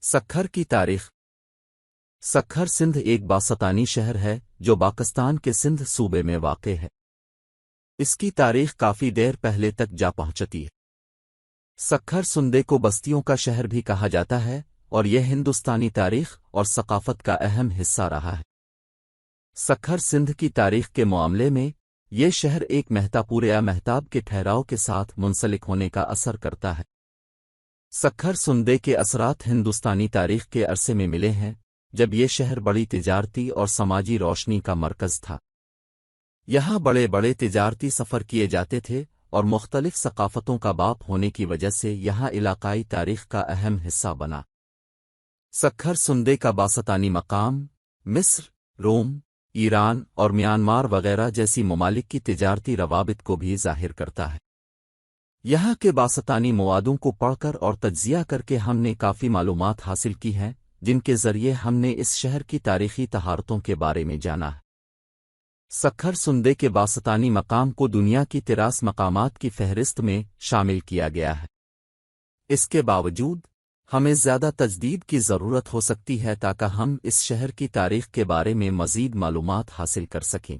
سکھر کی تاریخ۔ سکھر سندھ ایک باستانی شہر ہے جو پاکستان کے سندھ صوبے میں واقع ہے۔ اس کی تاریخ کافی دیر پہلے تک جا پہنچتی ہے۔ سکھر سندے کو بستیوں کا شہر بھی کہا جاتا ہے اور یہ ہندوستانی تاریخ اور ثقافت کا اہم حصہ رہا ہے۔ سکھر سندھ کی تاریخ کے معاملے میں یہ شہر ایک مہتاپور یا مہتاب کے ٹھہراؤ کے ساتھ منسلک ہونے کا اثر کرتا ہے۔ سکھر سندے کے اثرات ہندوستانی تاریخ کے عرصے میں ملے ہیں جب یہ شہر بڑی تجارتی اور سماجی روشنی کا مرکز تھا۔ یہاں بڑے بڑے تجارتی سفر کیے جاتے تھے اور مختلف ثقافتوں کا باپ ہونے کی وجہ سے یہاں علاقائی تاریخ کا اہم حصہ بنا۔ سکھر سندے کا باستانی مقام مصر، روم، ایران اور میانمار وغیرہ جیسی ممالک کی تجارتی روابط کو بھی ظاہر کرتا ہے۔ یہاں کے باستانی موادوں کو پڑھ کر اور تجزیہ کر کے ہم نے کافی معلومات حاصل کی ہیں جن کے ذریعے ہم نے اس شہر کی تاریخی طہارتوں کے بارے میں جانا ہے۔ سکھر سندے کے باستانی مقام کو دنیا کی 13 مقامات کی فہرست میں شامل کیا گیا ہے۔ اس کے باوجود ہمیں زیادہ تجدید کی ضرورت ہو سکتی ہے تاکہ ہم اس شہر کی تاریخ کے بارے میں مزید معلومات حاصل کر سکیں۔